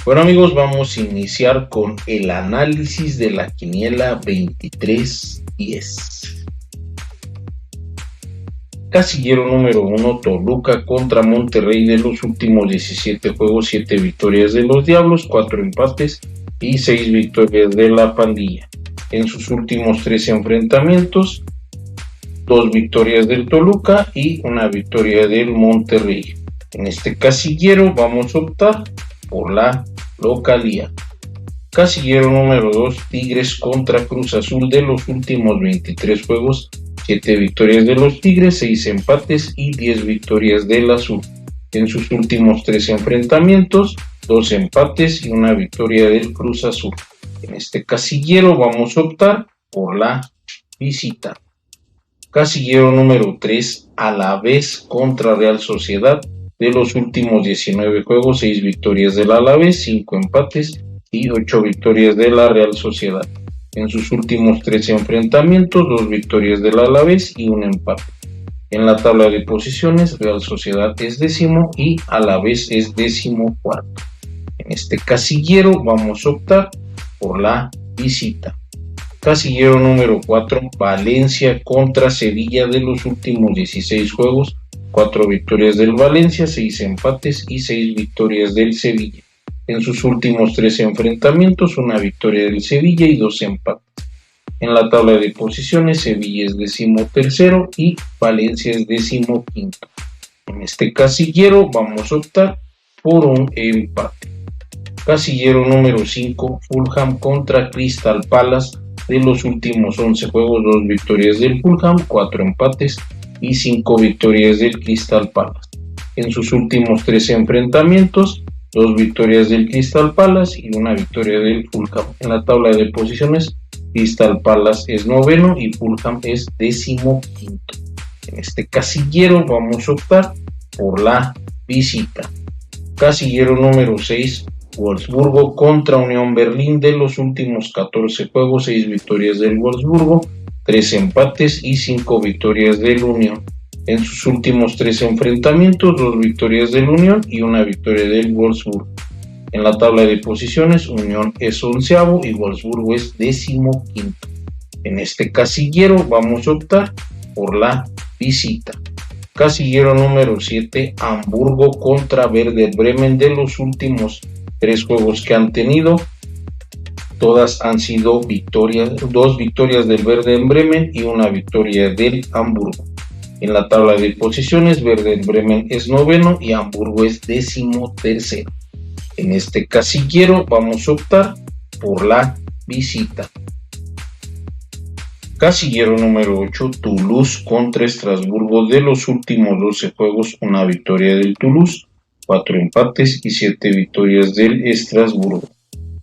Bueno amigos, vamos a iniciar con el análisis de la quiniela 23-10. Casillero número 1, Toluca contra Monterrey. De los últimos 17 juegos, 7 victorias de los Diablos, 4 empates y 6 victorias de la Pandilla. En sus últimos 13 enfrentamientos, 2 victorias del Toluca y 1 victoria del Monterrey. En este casillero vamos a optar por la localía. Casillero número 2, Tigres contra Cruz Azul. De los últimos 23 juegos, 7 victorias de los Tigres, 6 empates y 10 victorias del Azul. En sus últimos 3 enfrentamientos, 2 empates y 1 victoria del Cruz Azul. En este casillero vamos a optar por la visita. Casillero número 3, Alavés contra Real Sociedad. De los últimos 19 juegos, 6 victorias del Alavés, 5 empates y 8 victorias de la Real Sociedad. En sus últimos 13 enfrentamientos, 2 victorias del Alavés y 1 empate. En la tabla de posiciones, Real Sociedad es décimo y Alavés es 14º. En este casillero vamos a optar por la visita. Casillero número 4, Valencia contra Sevilla. De los últimos 16 juegos, 4 victorias del Valencia, 6 empates y 6 victorias del Sevilla. En sus últimos 13 enfrentamientos, 1 victoria del Sevilla y 2 empates. En la tabla de posiciones, Sevilla es 13º y Valencia es 15º. En este casillero vamos a optar por un empate. Casillero número 5, Fulham contra Crystal Palace. De los últimos 11 juegos, 2 victorias del Fulham, 4 empates y 5 victorias del Crystal Palace. En sus últimos 13 enfrentamientos, 2 victorias del Crystal Palace y 1 victoria del Fulham. En la tabla de posiciones, Crystal Palace es 9º y Fulham es 15º. En este casillero vamos a optar por la visita. Casillero número 6, Wolfsburgo contra Unión Berlín. De los últimos 14 juegos, 6 victorias del Wolfsburgo, 3 empates y 5 victorias del Unión. En sus últimos 3 enfrentamientos, 2 victorias del Unión y 1 victoria del Wolfsburgo. En la tabla de posiciones, Unión es 11º y Wolfsburgo es 15º. En este casillero vamos a optar por la visita. Casillero número 7, Hamburgo contra Werder Bremen. De los últimos 3 juegos que han tenido, todas han sido victorias, 2 victorias del Werder Bremen y 1 victoria del Hamburgo. En la tabla de posiciones, Werder Bremen es 9º y Hamburgo es 13º. En este casillero vamos a optar por la visita. Casillero número 8, Toulouse contra Estrasburgo. De los últimos 12 juegos, 1 victoria del Toulouse, 4 empates y 7 victorias del Estrasburgo.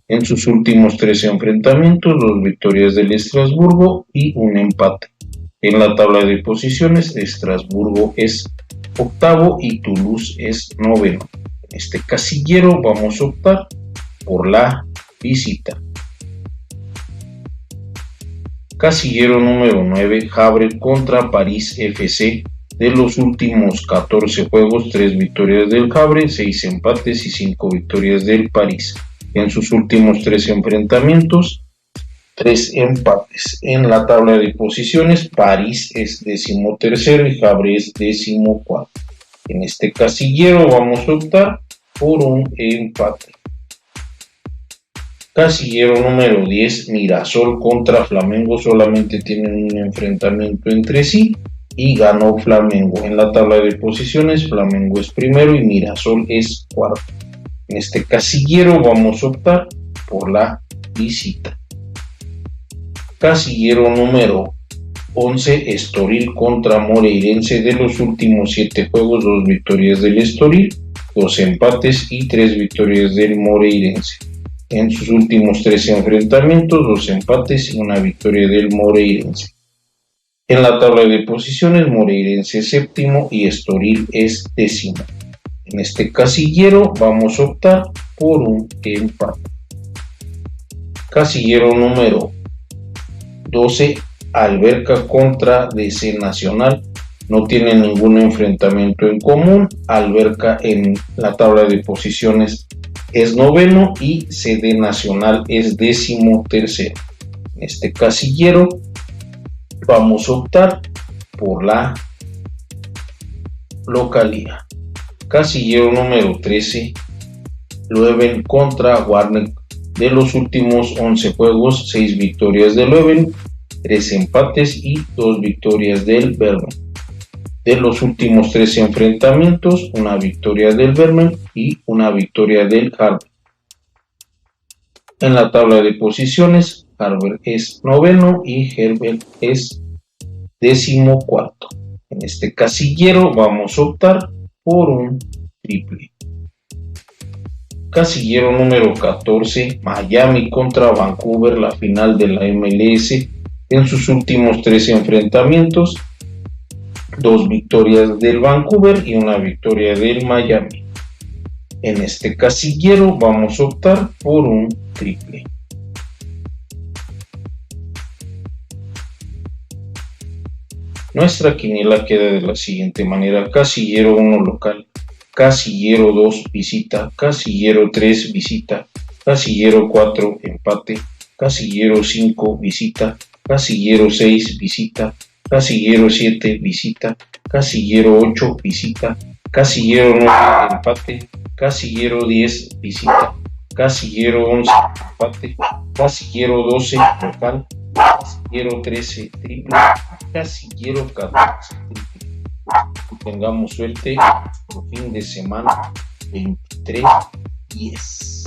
En sus últimos 13 enfrentamientos, 2 victorias del Estrasburgo y 1 empate. En la tabla de posiciones, Estrasburgo es 8º y Toulouse es 9º. En este casillero vamos a optar por la visita. Casillero número 9, Havre contra París FC. De los últimos 14 juegos, 3 victorias del Havre, 6 empates y 5 victorias del París. En sus últimos 3 enfrentamientos, 3 empates. En la tabla de posiciones, París es 13º y Havre es 14º. En este casillero vamos a optar por un empate. Casillero número 10, Mirasol contra Flamengo. Solamente tienen un enfrentamiento entre sí y ganó Flamengo. En la tabla de posiciones, Flamengo es 1º y Mirasol es 4º. En este casillero vamos a optar por la visita. Casillero número 11, Estoril contra Moreirense. De los últimos 7 juegos, 2 victorias del Estoril, 2 empates y 3 victorias del Moreirense. En sus últimos 13 enfrentamientos, 2 empates y 1 victoria del Moreirense. En la tabla de posiciones, Moreirense es 7º y Estoril es 10º. En este casillero vamos a optar por un empate. Casillero número 12, Alverca contra DC Nacional. No tienen ningún enfrentamiento en común. Alverca en la tabla de posiciones es noveno y CD Nacional es 13º. En este casillero vamos a optar por la localía. Casillero número 13, Leuven contra Warner. De los últimos 11 juegos, 6 victorias de Leuven, 3 empates y 2 victorias del Bremen. De los últimos 3 enfrentamientos, una victoria del Bremen y una victoria del Harvard. En la tabla de posiciones, Harvard es noveno y Herbert es 14º. En este casillero vamos a optar por un triple. Casillero número 14, Miami contra Vancouver, la final de la MLS. En sus últimos 3 enfrentamientos, 2 victorias del Vancouver y una victoria del Miami. En este casillero vamos a optar por un triple. Nuestra quiniela queda de la siguiente manera: casillero 1 local, casillero 2 visita, casillero 3 visita, casillero 4 empate, casillero 5 visita, casillero 6 visita, casillero 7 visita, casillero 8 visita, casillero 9 empate, casillero 10 visita, casillero 11 empate, casillero 12 local, casillero 13 triple, casillero 14 triple. Tengamos suerte por fin de semana 23-10.